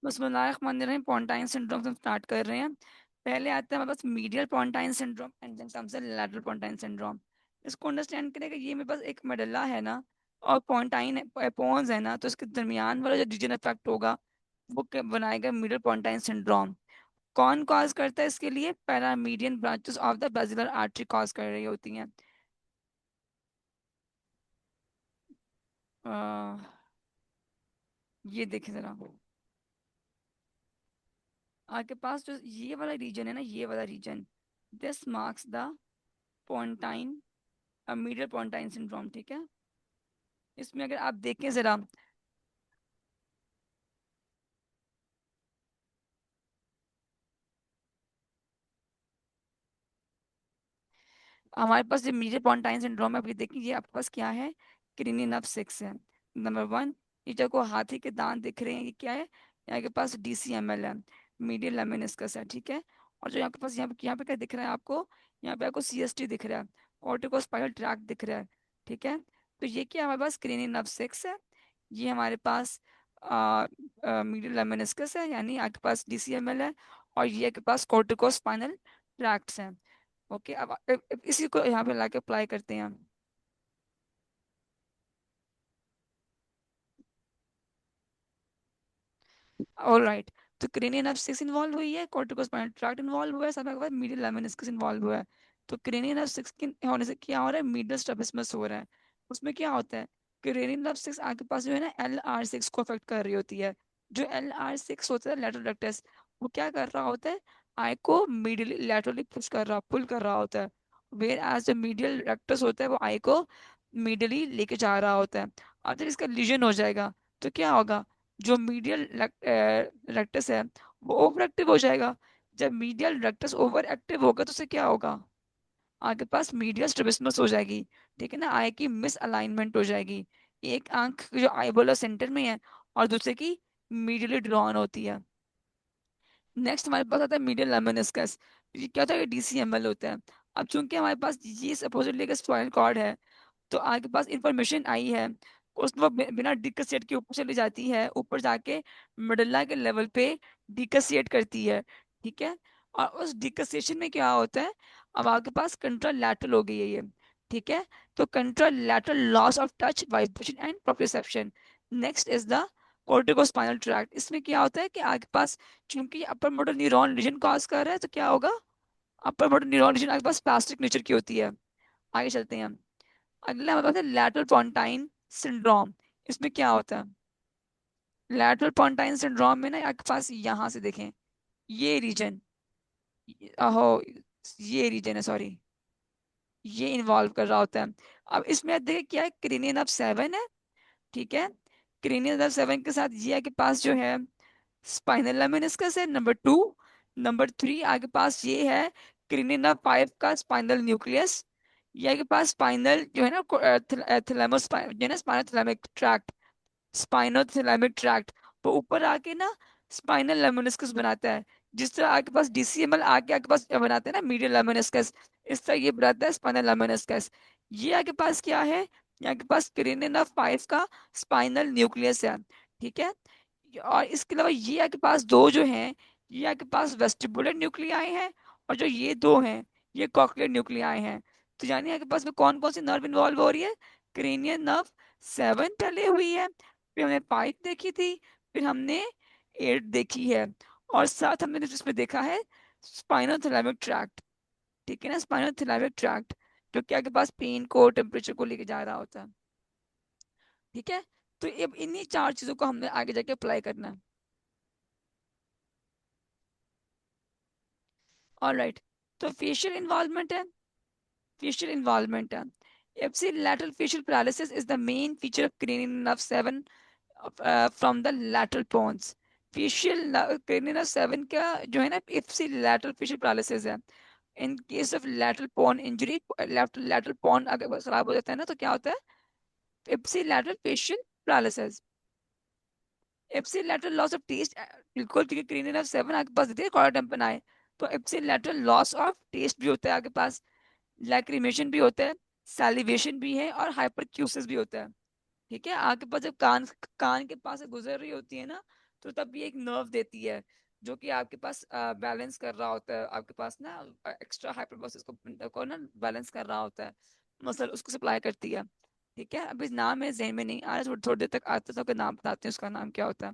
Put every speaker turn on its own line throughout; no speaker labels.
बिस्मिल्लाहिर्रहमानिर्रहीम। पोंटाइन सिंड्रोम से हम स्टार्ट कर रहे हैं। पहले आता है हमारे पास medial pontine syndrome and then comes the lateral pontine syndrome. इसको अंडरस्टैंड करें कि ये मेरे पास एक मेडल्ला है ना, और पोंटाइन पोन्स है ना, तो इसके दरमियान वाला जो रीजन इफेक्ट होगा वो बनाएगा मीडियल पोंटाइन सिंड्रोम। कौन कॉज करता है इसके लिए? पहला, median branches of the basilar artery cause कर रही होती हैं। अह, ये देखिए जरा, आपके पास जो ये वाला रीजन है ना, ये वाला region, this marks the pontine medial pontine syndrome. ठीक है, इसमें अगर आप देखें जरा, हमारे पास जो मीडियल पोंटाइन सिंड्रोम है, आप ये देखिए, ये आपके पास क्या है? क्रीनियन ऑफ सिक्स है। नंबर वन, ये जो को हाथी के दांत दिख रहे हैं, ये क्या है? यहाँ के पास डीसीएमएल है, मीडियल लेमिनिस्कस है। ठीक है, और जो यहाँ के पास यहाँ पे क्या दिख रहा है आपको? यहाँ पे आपको सीएसटी दिख रहा है, कॉर्टिकोस्पाइनल ट्रैक्ट दिख रहा है। ठीक है, तो ये क्या हमारे पास क्रीनियन ऑफ सिक्स है, ये हमारे पास मीडियल लेमिनिस्कस है, यानी आपके पास डीसीएमएल है, और ये आपके पास कॉर्टिकोस्पाइनल ट्रैक्ट्स हैं। ओके, अब इसी को यहाँ पे लाके अप्लाई करते हैं हम। ऑल राइट, तो क्रेनियन ऑफ सिक्स इन्वॉल्व हुई है, कॉर्टिकोस्पाइनल ट्रैक्ट इन्वॉल्व हुआ है, सब के बाद मीडियल लेमेनिस्कस इन्वॉल्व हुआ है। तो क्रेनियन ऑफ सिक्स के होने से क्या हो रहा है? मीडियल स्ट्रैबिस्मस हो रहा है। उसमें क्या होता है? क्रेनियन ऑफ सिक्स आपके पास जो है ना, LR6 को अफेक्ट कर रही होती है। जो LR6 होता है, लेटरल रेक्टस, वो क्या कर रहा होता है? आई को मीडियली लैटरली पुश कर रहा, पुल कर रहा होता है। वेयर एज जो मीडियल रेक्टस होता है, वो आई को मीडियली लेके जा रहा होता है। अब जब इसका लीजन हो जाएगा, तो क्या होगा? जो मीडियल रेक्टस है, वो ओवर एक्टिव हो जाएगा। जब मीडियल रेक्टस ओवर एक्टिव होगा, तो उससे क्या होगा? आपके पास मीडियल स्ट्रैबिस्मस हो जाएगी। ठीक है ना, आई की मिस अलाइनमेंट हो जाएगी। एक आंख जो आईबॉल सेंटर में है, और दूसरे की मीडियली ड्रॉन होती है। नेक्स्ट हमारे पास आता है मीडियल लेमेनिस्कस। ये क्या होता है? डीसीएमएल होता है। अब चूंकि हमारे पास ये सपोजिटली एक स्पाइनल कॉर्ड है, तो आपके पास इंफॉर्मेशन आई है, उसको बिना डिकसेट के ऊपर चली जाती है, ऊपर जाके मेडुल्ला के लेवल पे डिकसेट करती है। ठीक है, और उस डिकसेशन में क्या होता है? अब आपके पास कंट्रोल लैटरल हो गई है ये। ठीक है, तो contralateral loss of touch, vibration and proprioception. Next is the corticospinal tract. इसमें क्या होता है कि आपके पास, चूंकि upper motor neuron region cause कर रहा है, तो क्या होगा? अपर मोटर न्यूरॉन रीजन आपके पास प्लास्टिक नेचर की होती है। आगे चलते हैं हम। अगला हमारे पास है लैटरल पोंटाइन सिंड्रोम। इसमें क्या होता है? लैटरल पोंटाइन सिंड्रोम में ना, आपके पास यहाँ से देखें, ये रीजन, हो, ये रीजन है, सॉरी, ये इन्वॉल्व कर रहा होता है। अब इसमें देखिए क्या है, क्रेनियन ऑफ सेवन है। ठीक है, क्रेनियन ऑफ सेवन के साथ ये के पास जो है स्पाइनल लेमेनिस्कस है, नंबर टू। नंबर थ्री आपके पास ये है क्रेनियन ऑफ फाइव का स्पाइनल न्यूक्लियस। ये के पास स्पाइनल जो है ना, थैलेमस जो है ना, spinal thalamic tract, spinothalamic tract, वो ऊपर आके ना स्पाइनल लेमोनिस्कस बनाता है। जिस तरह आपके पास डीसीएमएल आके आपके पास बनाते हैं ना मीडियल लेमोनिस्कस, इस तरह ये बनाता है स्पाइनल लेमोनिस्कस। ये आपके पास क्या है? यहाँ के पास क्रेनियन ऑफ फाइव का स्पाइनल न्यूक्लियस है। ठीक है, और इसके अलावा ये आपके पास दो जो हैं, ये आपके पास वेस्टिबुलर न्यूक्लियाई हैं, और जो ये दो हैं, ये कॉक्लियर न्यूक्लियाई हैं। तो यानी आपके पास में कौन कौन सी नर्व इन्वॉल्व हो रही है? क्रेनियन नर्व सेवन पहले हुई है, फिर हमने फाइव देखी थी, फिर हमने एट देखी है, और साथ हमने जिसमें देखा है स्पाइनोथैलेमिक ट्रैक्ट। ठीक है ना, स्पाइनोथैलेमिक ट्रैक्ट, जो कि आपके पास पेन को, टेम्परेचर को लेके जा रहा होता है। ठीक है, तो अब इन्हीं चार चीजों को हमने आगे जाके अप्लाई करना है। ऑलराइट, तो फेशियल इन्वॉल्वमेंट है, facial involvement है। Ipsilateral facial paralysis is the main feature of cranial nerve 7 from the lateral bones। facial cranial nerve 7 का जो है ना, ipsilateral facial paralysis है। In case of lateral bone injury, lateral bone अगर खराब हो जाता है ना, तो क्या होता है? ipsilateral facial paralysis। ipsilateral loss of taste, बिल्कुल, क्योंकि cranial nerve 7 आपके पास देते हैं कॉर्ड टेम्पन आए, तो ipsilateral loss of taste भी होता है आपके पास, लैक्रिमेशन भी होता है, सैलिवेशन भी है, और हाइपरक्यूसिस भी होता है। ठीक है, आपके पास जब कान कान के पास से गुजर रही होती है ना, तो तब भी एक नर्व देती है जो कि आपके पास बैलेंस कर रहा होता है, आपके पास ना एक्स्ट्रा हाइपोथैलेमस को ना बैलेंस कर रहा होता है, मसल उसको सप्लाई करती है। ठीक है, अभी नाम है जेन में नहीं आ रहा, थोड़ी थोड़ी देर तक आता है तो नाम बताते हैं उसका नाम क्या होता है।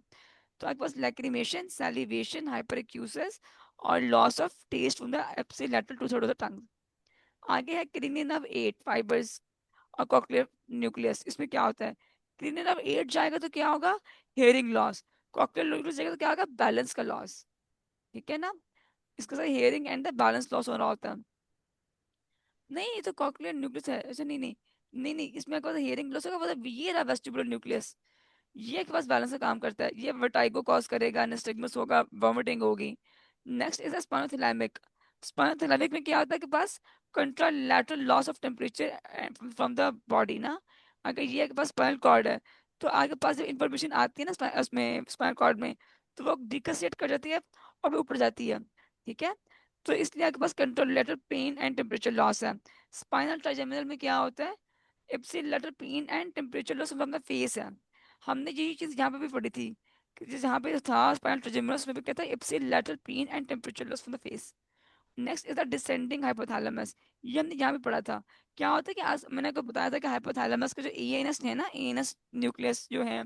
तो आपके पास लैक्रिमेशन, सैलिवेशन, हाइपर एक्यूसिस और loss of taste from the ipsilateral two third of the tongue. आगे है क्रीनियन ऑफ 8 फाइबर्स और कॉक्लियर न्यूक्लियस। इसमें क्या होता है, क्रीनियन ऑफ 8 जाएगा तो क्या होगा, हेयरिंग लॉस। कॉक्लियर न्यूक्लियस जाएगा तो क्या होगा, बैलेंस का लॉस। ठीक है ना, इसके साथ hearing and the balance loss हो रहा होता है। नहीं, ये तो कॉक्लियर न्यूक्लियस है, ऐसा नहीं नहीं। नहीं नहीं, इसमें क्या होता है, हियरिंग लॉस होगा, मतलब ये रहा वेस्टिबुलर न्यूक्लियस, ये के पास बैलेंस का काम करता है, ये वर्टाइगो कॉज करेगा, निस्टिग्मस होगा, वॉमिटिंग होगी। Next is spinothalamic. स्पाइनोथैलेमिक में क्या होता है कि पास contralateral loss of temperature from the body ना। अगर ये के पास स्पाइनल कॉर्ड है तो आगे पास जब इंफॉर्मेशन आती है ना उसमें स्पाइनल कॉर्ड में, तो वो डिकसेट कर जाती है और वो ऊपर जाती है। ठीक है, तो इसलिए आपके पास contralateral pain and temperature loss है। स्पाइनल ट्राइजेमिनल में क्या होता है, ipsilateral pain and temperature loss from the face है। हमने यही चीज यहाँ पे भी पढ़ी थी कि जैसे यहाँ पे था स्पाइनल ट्राइजेमिनल, उसमें भी कहता है ipsilateral pain and temperature loss from the face. Next is the descending hypothalamus. ये हमने यहाँ भी पढ़ा था। क्या होता है कि आज मैंने आपको बताया था कि हाइपोथैलेमस का जो एएनएस है ना, एएनएस न्यूक्लियस जो है,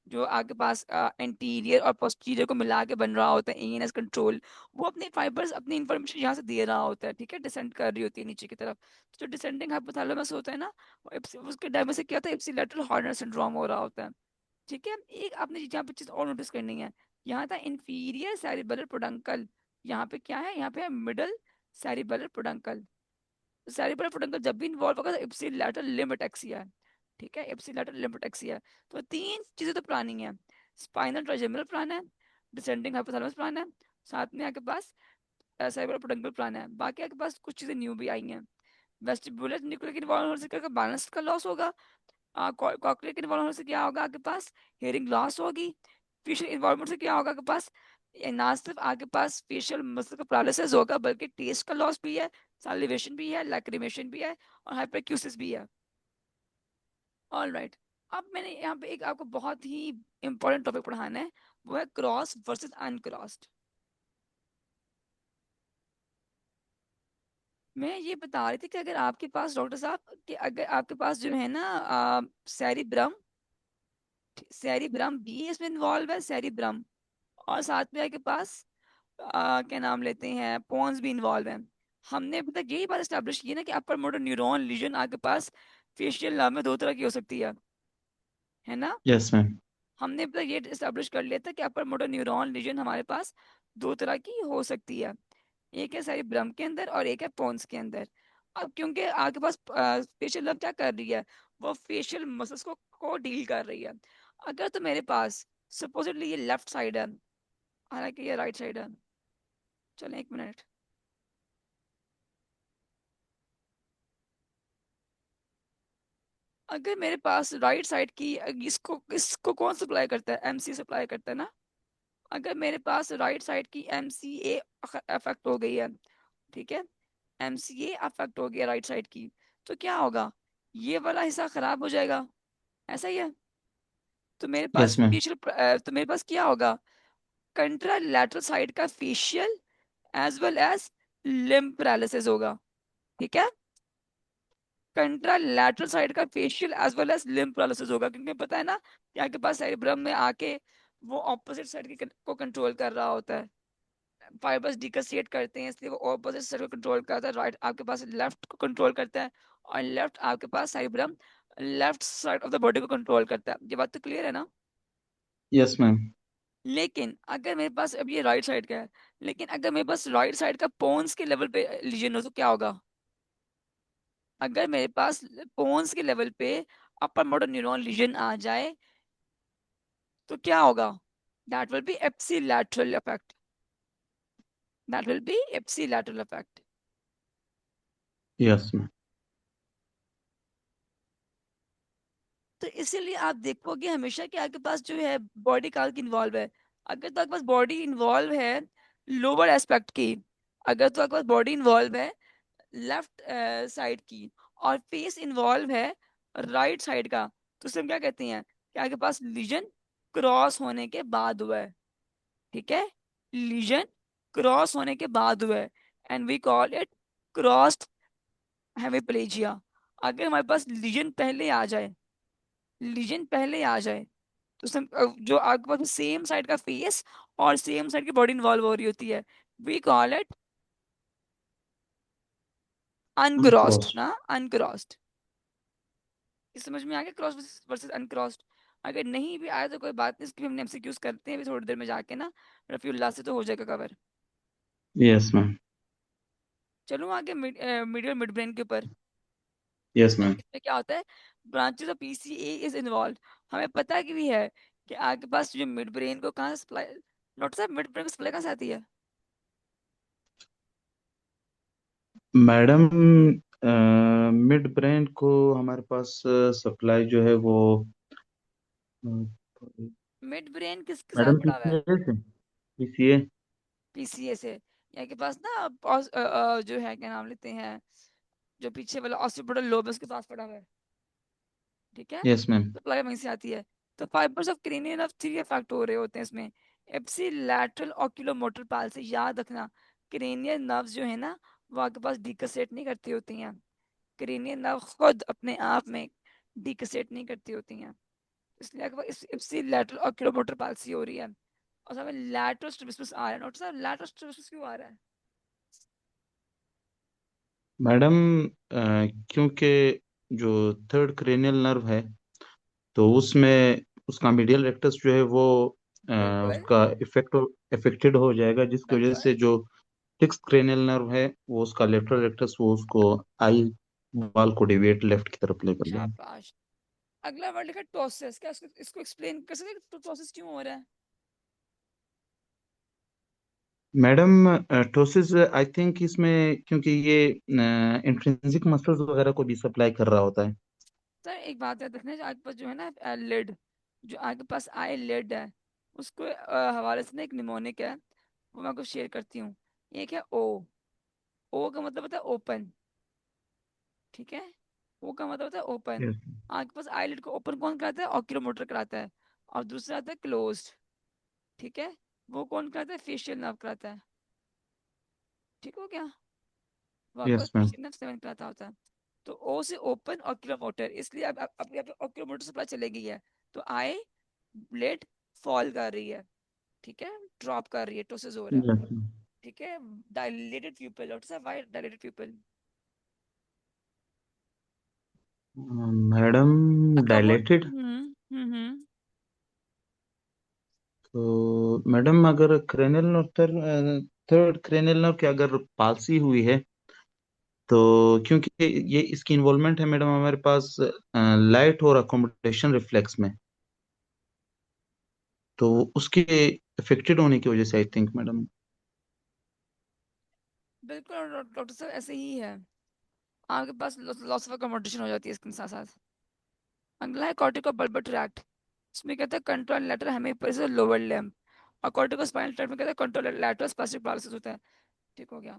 जो आपके पास एंटीरियर और पोस्टीरियर को मिला के बन रहा होता है, एएनएस कंट्रोल, वो अपने फाइबर्स अपनी इंफॉर्मेशन यहाँ से दे रहा होता है। ठीक है, डिसेंड कर रही होती है नीचे की तरफ। तो जो डिसेंडिंग हाइपोथैलेमस होता है ना, उसके टाइम से क्या होता है, इप्सिलैटरल हॉर्नर सिंड्रोम हो रहा होता है। ठीक है, एक आपने यहाँ पे चीज और नोटिस करनी है, यहाँ था इंफीरियर सैरिबेलर पोडंकल, यहाँ पे क्या है, यहाँ पे है मिडल सैरिबेलर पोडंकल। सैरिबेलर पोडंकल जब भी इन्वॉल्व होगा तो इप्सिलैटरल लिम्ब अटैक्सिया है। ठीक है, इप्सिलैटरल लिम्ब अटैक्सिया। तो तीन चीजें तो प्लानिंग है, स्पाइनल ट्राइजेमिनल प्लान है, डिसेंडिंग हाइपोथैलेमस प्लान है, साथ में आपके पास सैरिबेलर पोडंकल प्लान है। बाकी आपके पास कुछ चीजें न्यू भी आई हैं। वेस्टिबुलर न्यूक्लियर के इन्वॉल्व होने से क्या बैलेंस का लॉस होगा। कॉक्लियर के इन्वॉल्व होने से क्या होगा आपके पास, हेयरिंग लॉस होगी। फेशियल इन्वॉल्वमेंट से क्या होगा आपके पास, ये ना सिर्फ आपके पास फेशियल मसल का पैरालिसिस होगा बल्कि टेस्ट का लॉस भी है, सैलिवेशन भी है, लैक्रिमेशन भी है और हाइपरक्यूसिस भी है। ऑल राइट, अब मैंने यहाँ पे एक आपको बहुत ही इंपॉर्टेंट टॉपिक पढ़ाना है, वो है क्रॉस वर्सेस अनक्रॉस्ड। मैं ये बता रही थी कि अगर आपके पास डॉक्टर साहब, कि अगर आपके पास जो है ना सेरिब्रम, सेरिब्रम भी इसमें इन्वॉल्व है, सेरिब्रम, और साथ में आपके पास क्या नाम लेते हैं, पोन्स भी इन्वॉल्व हैं। हमने अभी तक यही बात स्टैब्लिश की है ना कि अपर मोटर न्यूरॉन लीजन आपके पास फेशियल नर्व में दो तरह की हो सकती है ना।
Yes ma'am.
हमने अभी तक ये स्टैब्लिश कर लिया था कि अपर मोटर न्यूरॉन लीजन हमारे पास दो तरह की हो सकती है, एक है सेरिब्रम के अंदर और एक है पोन्स के अंदर। अब क्योंकि आपके पास फेशियल नर्व क्या कर रही है, वो फेशियल मसल्स को डील कर रही है। अगर तो मेरे पास सपोजिटली ये लेफ्ट साइड है, हालांकि ये राइट साइड है, चलें एक मिनट। अगर मेरे पास राइट साइड की इसको इसको कौन सप्लाई करता है, एमसी सप्लाई करता है ना। अगर मेरे पास राइट साइड की एमसीए अफेक्ट हो गई है, ठीक है, एमसीए अफेक्ट हो गया राइट साइड की, तो क्या होगा, ये वाला हिस्सा खराब हो जाएगा, ऐसा ही है। तो मेरे पास
यस मैम।
फेशियल, तो मेरे पास क्या होगा, कंट्रा लैटरल साइड का facial as well as limb paralysis होगा। ठीक है, कंट्रा लैटरल साइड का facial as well as limb paralysis होगा, क्योंकि पता है ना कि आपके पास सेरिब्रम में आके वो ऑपोजिट साइड को कंट्रोल कर रहा होता है, फाइबर्स डिकसिएट करते हैं, इसलिए वो ऑपोजिट साइड को कंट्रोल करता है, राइट आपके पास लेफ्ट को कंट्रोल करता है, और लेफ्ट आपके पास cerebrum left side of the body को कंट्रोल करता है। ये बात तो क्लियर है ना।
Yes ma'am.
लेकिन अगर मेरे पास, अब ये राइट साइड का है, लेकिन अगर मेरे पास राइट साइड का पोन्स के लेवल पे लीजन हो तो क्या होगा, अगर मेरे पास पोन्स के लेवल पे अपर मोटर न्यूरॉन लीजन आ जाए तो क्या होगा, that will be ipsilateral effect, that will be ipsilateral effect.
Yes ma'am.
तो इसीलिए आप देखोगे हमेशा कि आपके पास जो है बॉडी का इन्वॉल्व है। अगर तो आपके पास बॉडी इन्वॉल्व है लोअर एस्पेक्ट की, अगर तो आपके पास बॉडी इन्वॉल्व है लेफ्ट साइड की, और फेस इन्वॉल्व है राइट साइड का, तो उसे हम क्या कहते हैं कि आपके पास लीजन क्रॉस होने के बाद हुआ है। ठीक है, लीजन क्रॉस होने के बाद हुआ है, and we call it crossed hemiplegia. अगर हमारे पास लीजन पहले आ जाए, लीजन पहले आ जाए, तो जो आपके पास सेम साइड का फेस और सेम साइड की बॉडी इन्वॉल्व हो रही होती है, वी कॉल इट अनक्रॉस्ड
अनक्रॉस्ड।
ना, अनक्रॉस्ड। इस समझ में आ गया, क्रॉस वर्सेस अनक्रॉस्ड। अगर नहीं भी आया तो कोई बात नहीं, इसकी भी हमने एमसीक्यूज करते हैं अभी थोड़ी देर में जाके ना, रफीउल्लाह से तो हो जाएगा कवर।
Yes ma'am.
चलूँ आगे, मीडियल मिड ब्रेन के ऊपर।
Yes ma'am.
इसमें क्या होता है, branches of PCA is involve. हमें पता कि भी है कि आपके पास जो मिड ब्रेन को कहाँ सप्लाई, डॉक्टर साहब मिड ब्रेन को सप्लाई कहाँ से आती है?
मैडम, मिड ब्रेन को हमारे पास सप्लाई जो है वो
मिड ब्रेन किसके साथ
मैडम
पड़ा हुआ है?
पीसीए से। पीसीए।
पीसीए से। यहाँ के पास ना जो है क्या नाम लेते हैं, जो पीछे वाला ऑसिपिटल लोब है उसके पास पड़ा हुआ है। ठीक है,
यस मैम।
सप्लाई वहीं से आती है। तो fibres of cranium of three effect हो रहे होते हैं इसमें। एप्सी लैटरल ऑक्यूलोमोटर पाल से, याद रखना, क्रेनियल नर्व्स जो है ना, वो आपके पास डिकसेट नहीं करती होती हैं। क्रेनियल नर्व खुद अपने आप में डिकसेट नहीं करती होती हैं, इसलिए आपके पास इप्सी लैटरल ऑक्यूलोमोटर पाल्सी हो रही है। और हमें लैटरल स्ट्रैबिस्मस आ रहा है, नोटिस, लैटरल स्ट्रैबिस्मस क्यों आ रहा है?
मैडम, क्योंकि जो थर्ड क्रेनियल नर्व है, तो उसमें उसका मीडियल रेक्टस जो है वो
बिल्कुल,
उसका इफेक्टेड हो जाएगा, जिसकी वजह
बिल्कुल।
से जो सिक्स क्रेनियल नर्व है वो उसका लेटरल रेक्टस वो उसको आई वाल को डिविएट लेफ्ट की तरफ लेकर जाएगा।
शाबाश। अगला वर्ड लिखा टोसिस, क्या इसको एक्सप्लेन कर सकते हैं तो टोसिस क्यों हो रहा है?
मैडम, टोसिस आई थिंक इसमें क्योंकि ये इंट्रिंसिक मसल्स वगैरह को भी सप्लाई कर रहा होता है।
सर एक बात याद रखना, जो आपके पास जो है ना लिड, जो आपके पास आई लिड है, उसको हवाले से ना एक निमोनिक है, वो मैं आपको शेयर करती हूँ। एक है ओ, ओ का मतलब होता है ओपन। ठीक है, ओ का मतलब होता है ओपन।
यस।
आपके पास आई लिड को ओपन कौन कराता है? ऑक्यूलोमोटर कराता है। और दूसरा आता है क्लोज्ड। ठीक है, वो कौन कराता है? फेशियल नर्व कराता है। ठीक हो गया, वो आपके पास
यस मैम।
फेशियल नर्व 7 कराता होता है। तो ओ से ओपन ऑक्यूलोमोटर, इसलिए अब यहाँ पे ऑक्यूलोमोटर सप्लाई चले गई है, तो आई ब्लेड फॉल कर रही है। ठीक है, ड्रॉप कर रही है, टोसिस हो रहा है।
यस
ठीक है, dilated pupil, what is wide dilated pupil?
Madam,
अकोमोड।
डायलेटेड।
हम्म।
तो मैडम, अगर cranial nerve third cranial nerve की अगर पालसी हुई है, तो क्योंकि ये इसकी इन्वॉल्वमेंट है मैडम हमारे पास लाइट और अकोमोडेशन रिफ्लेक्स में, तो उसके इफेक्टेड होने की वजह से आई थिंक मैडम।
बिल्कुल डॉक्टर साहब, ऐसे ही है। आपके पास लॉस ऑफ अकोमोडेशन हो जाती है इसके साथ साथ। अगला है कॉर्टिको बल्बर ट्रैक्ट। इसमें कहते हैं कंट्रोल लेटर हेमिपेरिस लोअर लिम्ब। और कॉर्टिको स्पाइनल ट्रैक्ट में कहते हैं कंट्रोल लेटर स्पेसिफिक पैरालिसिस होता है। ठीक हो गया।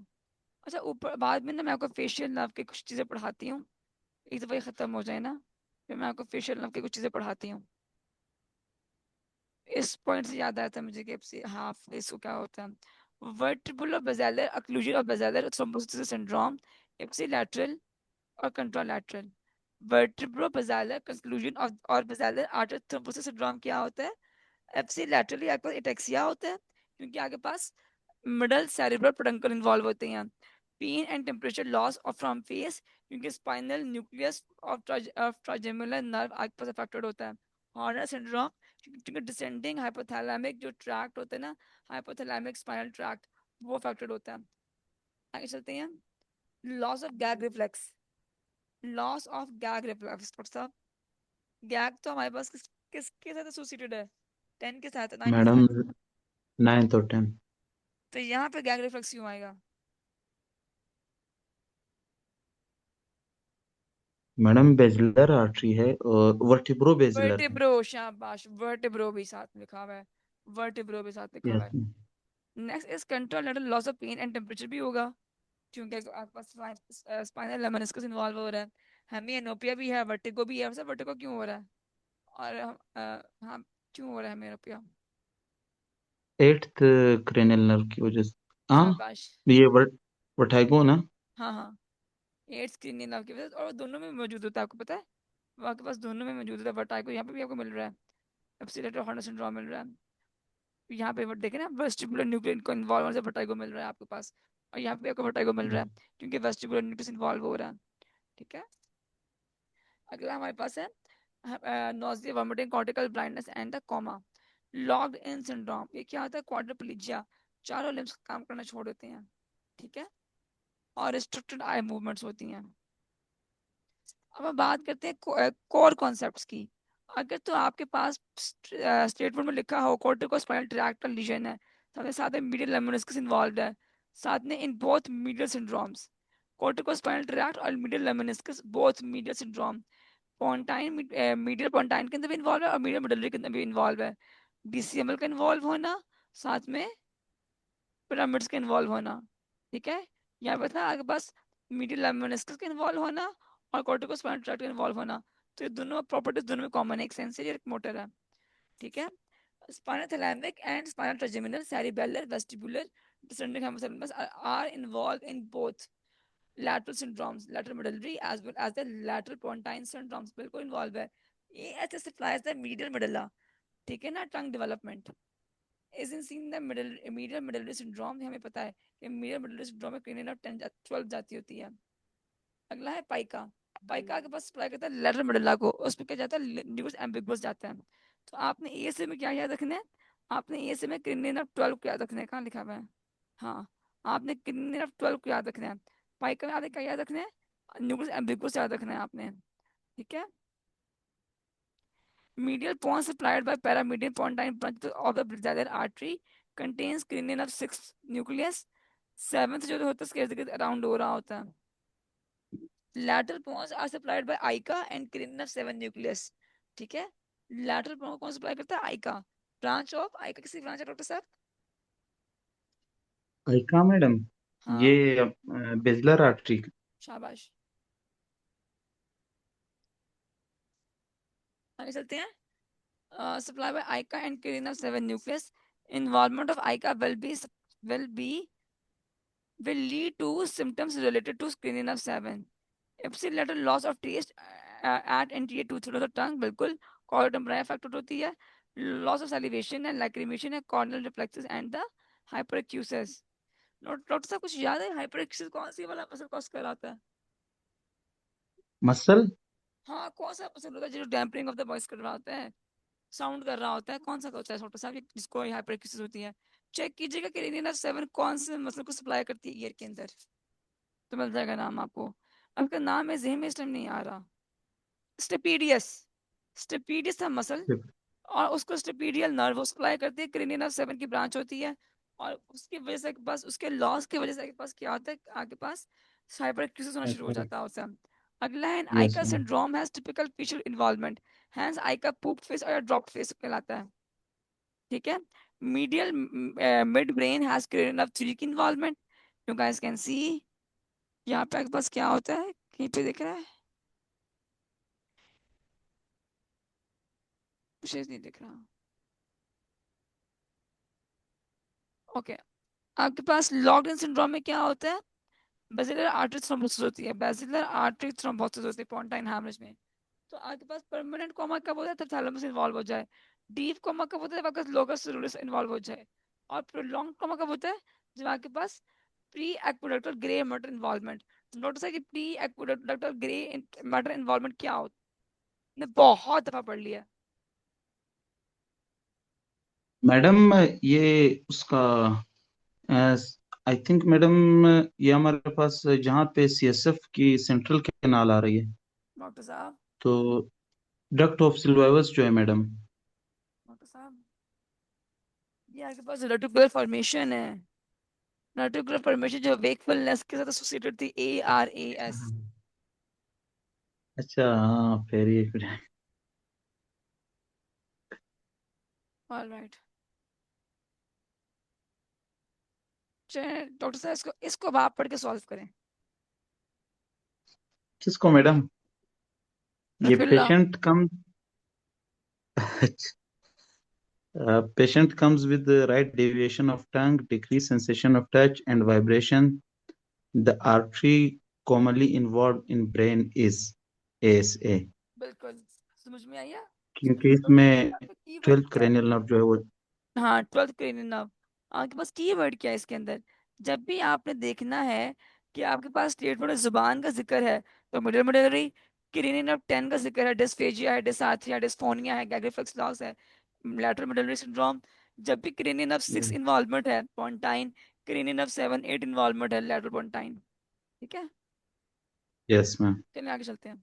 अच्छा, ऊपर बाद में ना मैं आपको फेशियल नर्व की कुछ चीज़ें पढ़ाती हूँ, एक दफ़ा ये ख़त्म हो जाए ना, फिर मैं आपको फेशियल नर्व की कुछ चीज़ें पढ़ाती हूँ। इस पॉइंट से याद आया था मुझे कि हाफ इसको क्या होता है, वर्टिब्रो बेसिलर अक्लूजन और बेसिलर थ्रोम्बोसिस सिंड्रोम, इप्सी लैटरल और कंट्रालैटरल। वर्टिब्रो बेसिलर कंक्लूजन और बेसिलर आर्टरी थ्रोम्बोसिस सिंड्रोम क्या होता है? एफसी लैटरली आपके पास एटेक्सिया होता है, क्योंकि आपके पास मिडल सेरेब्रल पेडंकल इन्वॉल्व होते हैं। Pain and temperature loss of from face, क्योंकि spinal nucleus of trigeminal nerve आपके पास अफेक्टेड होता है। हॉर्नर सिंड्रोम, क्योंकि डिसेंडिंग हाइपोथैलेमिक जो ट्रैक्ट होता है ना, हाइपोथैलेमिक स्पाइनल ट्रैक्ट, वो अफेक्टेड होता है। आगे चलते हैं। Loss of gag reflex, loss of gag reflex doctor साहब। गैग तो हमारे पास किसके साथ एसोसिएटेड है? 10 के साथ है, 9 के
मैडम,
साथ?
नाइन्थ और टेंथ।
तो यहाँ पे गैग रिफ्लेक्स क्यों आएगा?
मैडम, बेजिलर आर्टरी है और वर्टिब्रो बेजिलर है।
वर्टिब्रो, शाबाश, वर्टिब्रो भी साथ में लिखा हुआ है, वर्टिब्रो भी साथ लिखा हुआ
यस।
है। Next is contralateral loss of pain and temperature भी होगा, क्योंकि आपके पास स्पाइनल लेमनिस्कस इन्वॉल्व हो रहा है। हमें एनोपिया भी है, वर्टिगो भी है। वैसे वर्टिगो क्यों हो रहा है? और हाँ, क्यों हो रहा है मेरोपिया?
एट्थ क्रेनियल नर्व की वजह से। हाँ,
शाबाश।
ये वर्टाइगो ना।
हाँ हाँ, एट स्क्रीनिंग आपके पास, और दोनों में मौजूद होता है, आपको पता है। वो आपके पास दोनों में मौजूद होता है, वर्टाइगो यहाँ पे भी आपको मिल रहा है, एब्सिलेटर हॉर्नर सिंड्रोम मिल रहा है। यहाँ पे बट देखे ना, वेस्टिबुलर न्यूक्लियस को इन्वॉल्व होने से वर्टाइगो मिल रहा है आपके पास, और यहाँ पे आपको वर्टाइगो मिल रहा है क्योंकि वेस्टिबुलर न्यूक्लियस इन्वॉल्व हो रहा है। ठीक है। अगला हमारे पास है nausea, vomiting, cortical blindness and the coma. Locked in syndrome, ये क्या होता है, क्वाड्रिप्लीजिया, चारों लिम्स काम करना छोड़ देते हैं। ठीक है। और रिस्ट्रिक्टेड आई मूवमेंट्स होती हैं। अब हम बात करते हैं कोर कॉन्सेप्ट्स की। अगर तो आपके पास स्टेटमेंट में लिखा हो कोर्टिकोस्पाइनल ट्रैक्ट का लीजन है, साथ साथ में मीडियल लेमनिस्कस इन्वॉल्व है, साथ में in both medial syndromes, corticospinal tract और medial lemniscus both medial syndrome, pontine medial pontine के अंदर भी इन्वॉल्व है और मीडियल मिडलरी के अंदर भी इन्वॉल्व है। डीसीएमएल का इन्वॉल्व होना, साथ में पिरामिड्स का इन्वॉल्व होना। ठीक है। यहाँ पे था आपके पास मीडियल लेमनिस्कस का इन्वॉल्व होना और कोर्टिकोस्पाइनल ट्रैक्ट का इन्वॉल्व होना। तो ये दोनों प्रॉपर्टीज दोनों में कॉमन है, एक सेंसरी और एक मोटर है। ठीक है। Spinal thalamic and spinal trigeminal cerebellar vestibular descending hemispheres are involved in both lateral syndromes, lateral medullary as well as the lateral pontine syndromes, बिल्कुल इन्वॉल्व है। ये ऐसे supplies the medial medulla। ठीक है ना, tongue development is in seen the middle medial medullary syndrome, हमें पता है कि मीडियल मिडलरी सिंड्रोम में क्रीनियल नर्व 10 12 जाती होती है। अगला है पाइका। पाइका के पास सप्लाई करता है लेटरल मेडुला को, उस पर क्या जाता है, न्यूक्लियस एम्बिगुअस जाता है। तो आपने ए से में क्या याद रखना है, आपने ए से में क्रीनियल नर्व 12 को याद रखना है, कहाँ लिखा हुआ है, हाँ, आपने क्रीनियल नर्व 12 को याद रखना है। पाइका में आपने क्या याद रखना है, न्यूक्लियस एम्बिगुअस याद रखना है आपने। ठीक है। medial pons supplied by paramedian pontine branch of the brachydactyl artery contains cranial of 6 nucleus, seventh जो होता है इसके इर्द गिर्द अराउंड हो रहा होता है। lateral pons are supplied by ICA and cranial of 7 nucleus। ठीक है। lateral pons कौन सप्लाई करता है, ICA, ब्रांच ऑफ ICA, किसी ब्रांच है डॉक्टर साहब।
आइका मैडम, ये
हाँ,
बेजलर आर्टरी।
शाबाश। आगे चलते हैं। Supply bye ICA and cranial of 7 nucleus, involvement of ICA will lead to symptoms related to screening of 7। ipsilateral loss of taste at anterior tooth of the tongue, बिल्कुल कॉर्डम factor होती है। Loss of salivation है, lacrimation है, corneal reflexes and the hyperacusis. Doctor साहब कुछ याद है, हाइपरक्यूसिस कौन सी वाला मसल कॉज कराता है।
मसल।
हाँ, कौन सा मसल होता है जो डैम्परिंग ऑफ द वॉइस करवाता है, साउंड कर रहा होता है, कौन सा होता है डॉक्टर साहब जिसको हाइपरक्यूसिस होती है। चेक कीजिएगा कि रेनियन 7 कौन से मसल को सप्लाई करती है ईयर के अंदर, तो मिल जाएगा नाम आपको। आपका नाम है जेहन में इस टाइम नहीं आ रहा। स्टेपीडियस, स्टेपीडियस था मसल, और उसको स्टेपीडियल नर्व सप्लाई करती है, क्रेनियल नर्व 7 की ब्रांच होती है। और उसकी वजह से बस उसके लॉस की वजह से आपके पास क्या होता है, आपके पास हाइपरएक्यूसिस होना शुरू हो जाता है उससे। अगला है
यस
आइका
ma'am.
Syndrome has typical facial involvement, hence आइका पूप फेस और ड्रॉप फेस कहलाता है। ठीक है। Medial midbrain has cranial nerve 3 की involvement, you guys can see. यहाँ पे आपके पास क्या होता है, कहीं पे दिख रहा है, विशेष नहीं दिख रहा। ओके। आपके पास लॉक्ड इन सिंड्रोम में क्या होता है, बेसिलर आर्टरी थ्रोम्बोसिस होती है, बेसिलर आर्टरी थ्रोम्बोसिस होती है पॉन्टाइन हैमरेज में। तो आपके पास परमानेंट कोमा कब होता है, तब थैलेमस इन्वॉल्व हो जाए। डीप कोमा कब होता है, जब आपका लोकस सेलुलस इन्वॉल्व हो जाए। और प्रोलॉन्ग कोमा कब होता है, जब आपके पास periaqueductal grey matter involvement. Notice है कि periaqueductal grey matter involvement क्या होता है, ने बहुत दफा पढ़ लिया।
मैडम, ये उसका आई थिंक मैडम, ये हमारे पास जहाँ पे सीएसएफ की सेंट्रल कैनाल आ रही है,
डॉक्टर साहब,
तो डक्ट ऑफ सिल्वाइवस जो है मैडम।
डॉक्टर साहब, ये आपके पास रेटिकुलर फॉर्मेशन है, रेटिकुलर फॉर्मेशन जो वेकफुलनेस के साथ एसोसिएटेड थी, ARAS।
अच्छा, हाँ, फिर ये फिर
ऑलराइट। डॉक्टर साहब, इसको इसको अब आप पढ़ के सॉल्व करें।
किसको मैडम? ये
रफील्ला।
Patient come. Patient comes with the right deviation of tongue, decreased sensation of touch and vibration. The artery commonly involved in brain is ASA,
बिल्कुल समझ में आया।
क्योंकि
तो
इसमें
आपका कीवर्ड
12th
क्या है?
cranial nerve जो है वो।
हाँ, 12th क्रेनियन नर्व। आपके पास कीवर्ड क्या है इसके अंदर? जब भी आपने देखना है कि आपके पास स्टेटमेंट में जुबान का जिक्र है, तो मिडल मिडलरी क्रेनियन नर्व 10 का जिक्र है, डिस्फेजिया है, डिसार्थ्रिया, डिस्फोनिया है, गैग्रिफिक्स लॉस है, लैटरल मिडलरी सिंड्रोम। जब भी क्रेनियन नर्व 6 इन्वॉल्वमेंट है, पोंटाइन, क्रेनियन नर्व 7 8 इन्वॉल्वमेंट है, लैटरल पोंटाइन। ठीक है,
यस मैम।
चलिए आगे चलते हैं।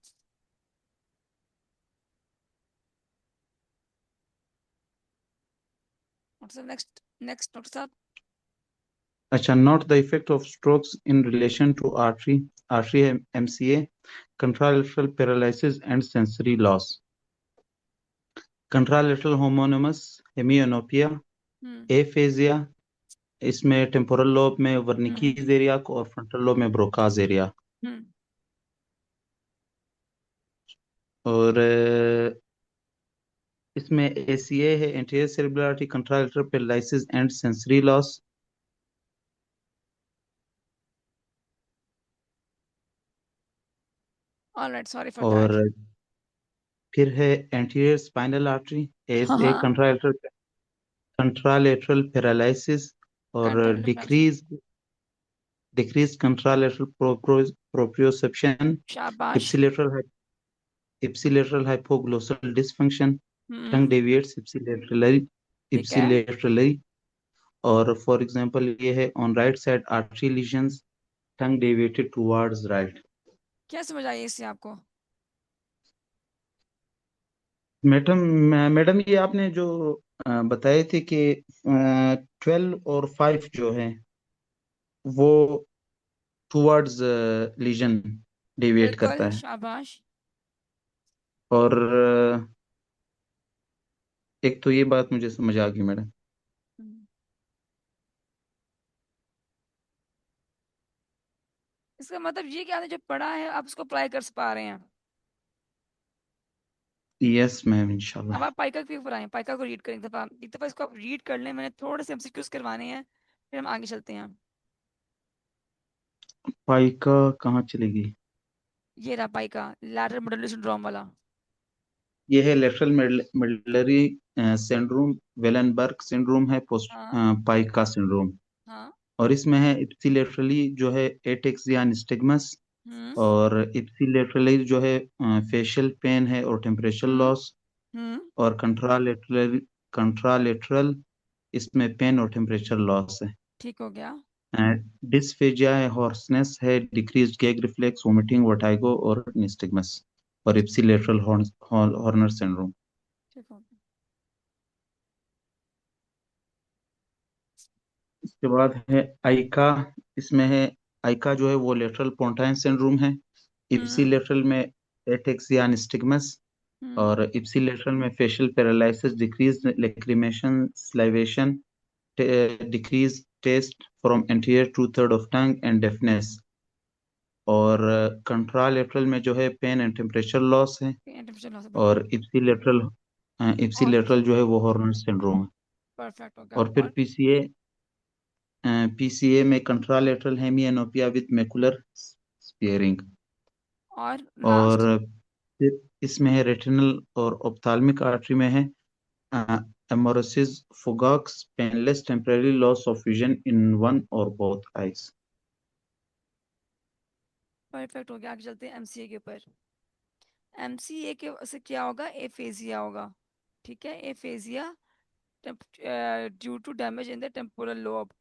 डॉक्टर साहब नेक्स्ट, नेक्स्ट डॉक्टर साहब।
अच्छा, note the effect of strokes in relation to artery MCA, contralateral paralysis and sensory loss, contralateral homonymous hemianopia,
hmm
aphasia, इसमें टेम्पोरल लोब में
हम्म
वर्निकीज एरिया और फ्रंटल लोब में Broca's area.
Hmm
और इसमें ACA है, anterior cerebral artery, contralateral paralysis and sensory loss.
Alright, sorry for that.
और फिर है एंटीरियर स्पाइनल आर्टरी, एस
हाँ
ए
हाँ,
कंट्रालेटरल पैरालिसिस और
कंट्रोल डिफरेंस।
डिक्रीज कंट्रालेटरल प्रोप्रियोसेप्शन,
शाबाश।
इप्सिलेटरल इप्सिलेटरल हाइपोग्लोसल डिसफंक्शन,
हम्म
टंग डेविएट्स इप्सिलेटरली
ठीक है।
इप्सिलेटरली। और फॉर एग्जांपल ये है on right side artery lesions, tongue deviated towards right.
क्या समझ आई इससे आपको?
मैडम, मैडम ये आपने जो बताए थे कि 12 और 5 जो है वो टुवर्ड्स लीजन डेविएट
बिल्कुल,
करता है।
शाबाश।
और एक तो ये बात मुझे समझ आ गई मैडम।
हम्म। इसका मतलब ये क्या है, जो पढ़ा है आप उसको अप्लाई कर पा रहे हैं।
यस मैम,
अब
इंशाल्लाह।
आप पाइका के ऊपर आए, पाइका को रीड करें एक दफा इसको आप रीड कर लें, मैंने थोड़े से एमसीक्यूज करवाने हैं, फिर हम आगे चलते हैं।
पाइका कहाँ चलेगी?
ये रहा पाइका, लैटरल मेडुलरी सिंड्रोम वाला।
ये है लेटरल मेडलरी सिंड्रोम, वेलनबर्ग सिंड्रोम है, पोस्ट
हाँ
पाइका सिंड्रोम।
हाँ।
और इसमें है इप्सिलेटरली जो है एटेक्सिया निस्टिगमस,
हम्म
और इप्सिलेटरली जो है फेशियल पेन है और टेम्परेचर
हम्म
लॉस।
हम्म
और कंट्रालेटरल इसमें पेन और टेम्परेचर लॉस है।
ठीक हो गया।
डिस्फेजिया है, हॉर्सनेस है, decrease gag reflex, vomiting, vertigo और निस्टिगमस। और इप्सिलेटरल हॉर्नर सिंड्रोम।
ठीक हो गया।
इसके बाद है आइका। इसमें है आइका जो है वो लेटरल पोंटाइन सिंड्रोम है।
हम्म
इप्सिलेटरल में एटेक्सिया निस्टिगमस,
हम्म
और इप्सिलेटरल में facial paralysis, decrease lacrimation, salivation, decrease taste from anterior two third of tongue and deafness. और कंट्रालेटरल में जो है पेन एंड टेम्परेचर लॉस है।
टेम्परेचर लॉस है,
और
बिल्कुल। और
इप्सिलेटरल जो है वो हॉर्नर सिंड्रोम है।
परफेक्ट हो गया।
और फिर
और
पीसीए में कंट्रालेटरल हेमियानोपिया विद मैकुलर स्पियरिंग। और
लास्ट।
फिर इसमें है रेटिनल और ऑप्थाल्मिक आर्टरी में है amaurosis fugax, painless temporary loss of vision in one or both eyes.
Perfect हो गया, आगे चलते हैं एमसीए के ऊपर। एमसीए के से क्या होगा, एफेजिया होगा। ठीक है, aphasia due to damage in the temporal lobe.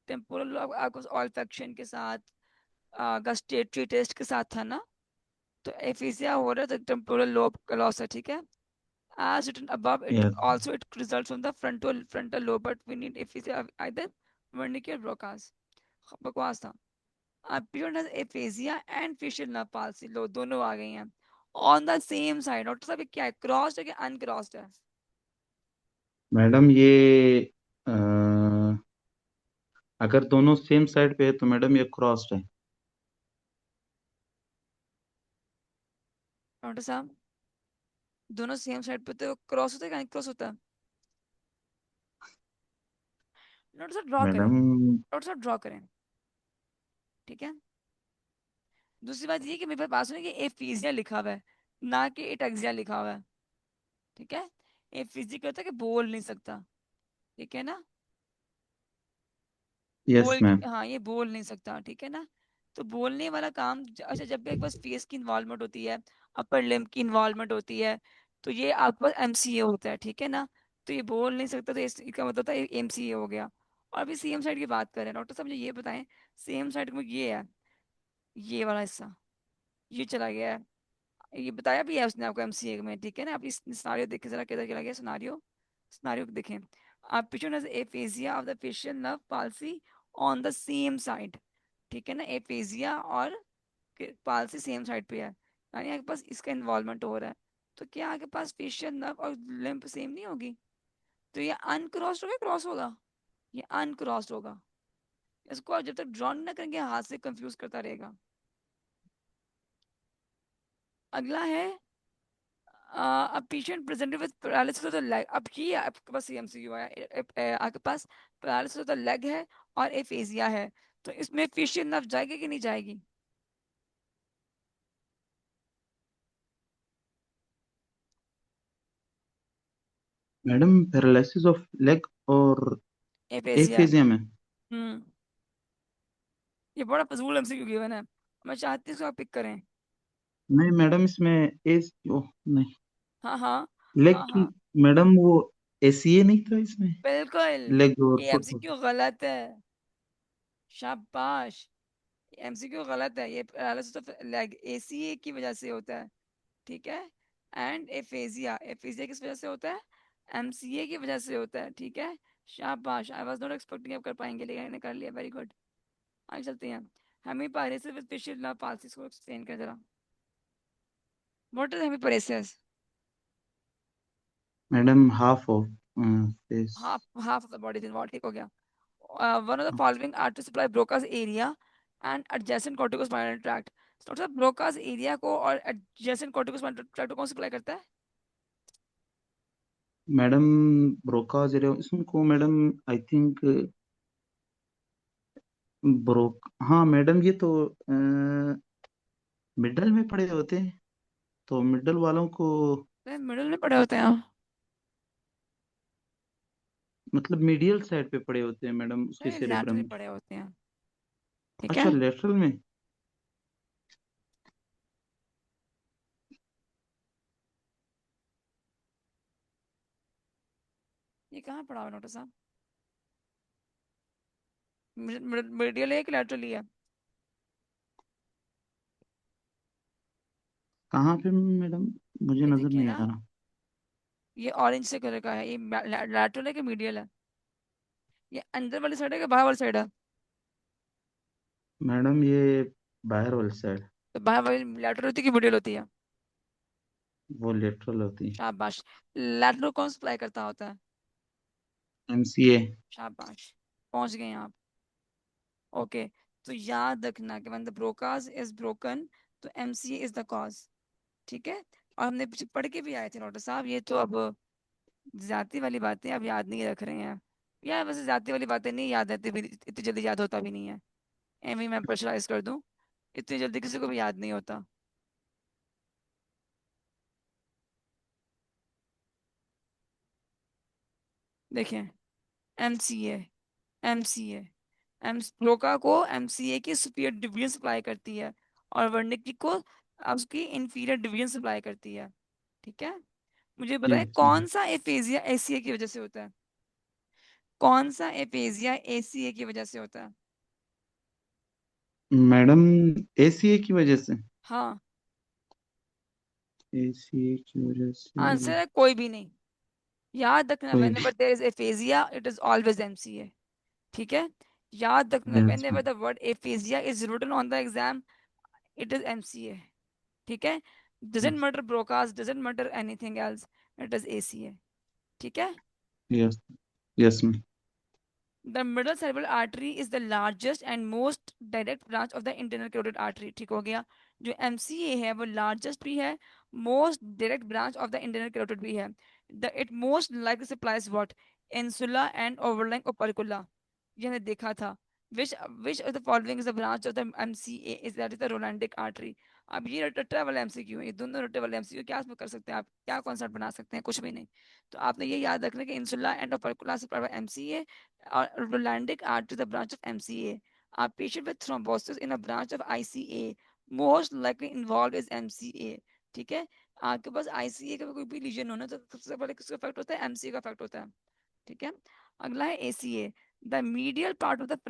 Temporal lobe आपको ऑल्फैक्शन के साथ गस्टेटरी टेस्ट के साथ था ना, तो एफेजिया हो रहा है तो टेम्पोरल लोब का लॉस है। ठीक है, as written above it
yes
also it results from the frontal lobe, but we need aphasia of either Wernicke or Broca's। बकवास था। Appeared as aphasia and facial nerve palsy, लो दोनों आ गई हैं on the same side. Doctor साहब ये क्या है, crossed है कि अनक्रॉस्ड है?
मैडम, ये अ, अगर दोनों सेम साइड पे है तो मैडम ये क्रॉस्ड है।
डॉक्टर साहब दोनों सेम साइड पे तो क्रॉस होता है कि अनक्रॉस होता है? नोट से ड्रॉ करें,
मैडम
नोट से ड्रॉ करें। ठीक है। दूसरी बात ये कि मेरे पास में कि एफीजिया लिखा हुआ है, ना कि एटैक्सिया लिखा हुआ है। ठीक है। एफीजिया क्या होता है कि बोल नहीं सकता। ठीक है ना।
Yes ma'am.
हाँ, ये बोल नहीं सकता। ठीक है ना। तो बोलने वाला काम अच्छा, जब भी एक बस फेस की इन्वॉल्वमेंट होती है, अपर लिम्ब की इन्वॉल्वमेंट होती है, तो ये आपके पास एमसीए होता है। ठीक है ना। तो ये बोल नहीं सकता, तो इसका मतलब होता है एमसीए हो गया। और अभी सेम साइड की बात करें, डॉक्टर साहब मुझे ये बताएं, सेम साइड में ये है, ये वाला हिस्सा, ये चला गया है। ये बताया भी है उसने आपको एमसीए में। ठीक है ना। आप इस सिनारियो देखें जरा, किधर चला गया सिनारियो, सिनारियो देखें आप। patient has aphasia of the facial nerve palsy on the same side। ठीक है ना। एफेजिया और पालसी सेम साइड पे है, यानी आपके पास इसका इन्वॉल्वमेंट हो रहा है। तो क्या आपके पास फेशियल नर्व और लिम्फ सेम नहीं होगी? तो ये अनक्रॉस्ड होगा, क्रॉस होगा? ये अनक्रॉस्ड होगा। इसको आप जब तक ड्रॉ ना करेंगे हाथ से कंफ्यूज करता रहेगा। अगला है a patient presented with paralysis of the leg। अब ये आपके पास एमसीक्यू है। आपके पास paralysis of the leg है और एफेजिया है, तो इसमें फेशियल नर्व जाएगी कि नहीं जाएगी?
मैडम पैरालिसिस ऑफ लेग और
एफेजिया।
एफेजिया में।
हम्म। ये बड़ा फजूल एमसीक्यू गिवन है, मैं चाहती हूँ इसको आप पिक करें।
नहीं मैडम, इसमें एज ओह नहीं,
हाँ हाँ।
लेग
हाँ
की।
हाँ।
मैडम वो एसीए नहीं था इसमें,
बिल्कुल।
लेग और
ये
फुट।
एमसीक्यू गलत है। शाबाश। एमसीक्यू गलत है। ये पैरालिसिस ऑफ लेग एसीए की वजह से होता है। ठीक है। एंड एफेजिया, एफेजिया किस वजह से होता है? एमसीए की वजह से होता है। ठीक है। शाबाश, आई वाज नॉट एक्सपेक्टिंग आप कर पाएंगे, लेकिन मैंने कर लिया, वेरी गुड। आगे चलते हैं। Hemiparesis with facial nerve palsies को एक्सप्लेन कर जरा। What is hemiparesis?
Madam half of face.
Half of the body involve. ठीक हो गया। One of the following are to supply Broca's area and adjacent corticospinal tract। तो doctor साहब Broca's area को और adjacent corticospinal tract को कौन supply करता है?
मैडम ब्रोका एरिया इसको मैडम, आई थिंक ब्रोक, हाँ मैडम ये तो मिडल में पड़े होते हैं, तो मिडल वालों को,
मिडिल में पड़े होते हैं।
मतलब मीडियल साइड पे पड़े होते हैं मैडम उसके
नहीं,
सेरेब्रम
लैटरली
में।
पड़े होते हैं। ठीक
अच्छा
है।
लेटरल में।
ये कहाँ पड़ा हुआ डॉक्टर साहब? मीडियल है कि लैटरली है?
कहाँ पे मैडम, मुझे
ये
नजर
देखिए
नहीं आ
ना,
रहा।
ये ऑरेंज से कलर का है, ये लैटरल है कि मीडियल है? ये अंदर वाली साइड है कि बाहर वाली साइड है?
मैडम ये बाहर वाली साइड,
तो बाहर वाली लैटरल होती है कि मीडियल होती है?
वो लेटरल होती है।
शाबाश। लैटरल कौन सप्लाई करता होता है?
एमसीए।
शाबाश, पहुंच गए हैं आप। ओके। तो याद रखना कि when the Broca's is broken, तो एमसीए इज द कॉज। ठीक है। और हमने पीछे पढ़ के भी आए थे डॉक्टर साहब, ये तो अब जाति वाली बातें अब याद नहीं रख रहे हैं। यार वैसे जाति वाली बातें नहीं याद रहती भी, इतनी जल्दी याद होता भी नहीं है। एम मैं प्रेशराइज कर दूं, इतनी जल्दी किसी को भी याद नहीं होता। देखें, एमसीए, एमसीए, एम ब्रोका को एमसीए की सुपीरियर डिवीजन सप्लाई करती है, और वर्निकी को उसकी इंफीरियर डिवीजन सप्लाई करती है। ठीक है। मुझे बताएं
यस
कौन सा एफेजिया एसीए की वजह से होता है? कौन सा एफेजिया एसीए की वजह से होता है?
मैडम, एसीए की वजह से।
हाँ।
एसीए की वजह से
आंसर है कोई भी नहीं। याद रखना,
कोई
whenever there is aphasia it is always MCA। ठीक है। याद रखना,
yes
whenever
ma'am.
the word aphasia is written on the exam it is MCA। ठीक है। doesn't matter Broca's, doesn't matter anything else, it is ACA। ठीक है।
Yes yes ma'am.
The middle cerebral artery is the largest and most direct branch of the internal carotid artery। ठीक हो गया। जो MCA है वो largest भी है, most direct branch of the internal carotid भी है। The it most likely supplies what? Insula and overlying opercula। ये हमने देखा था। Which which of the following is the branch of the MCA is that is the Rolandic artery. अब ये रट्टा वाला एमसीक्यू है, ये दोनों रट्टे वाले एमसीक्यू, क्या इसमें कर सकते हैं आप, क्या कॉन्सेप्ट बना सकते हैं, कुछ भी नहीं। तो आपने ये याद रखना कि इंसुला एंड ओपर्कुला से एमसीए और Rolandic artery the branch of MCA. A patient with thrombosis in a branch of ICA most likely involved is MCA। ठीक है, आपके पास आईसीए का कोई भी लीजन होना तो सबसे पहले किसका इफेक्ट होता है, एमसीए का इफेक्ट होता है। ठीक है, अगला है ACA, the medial part of the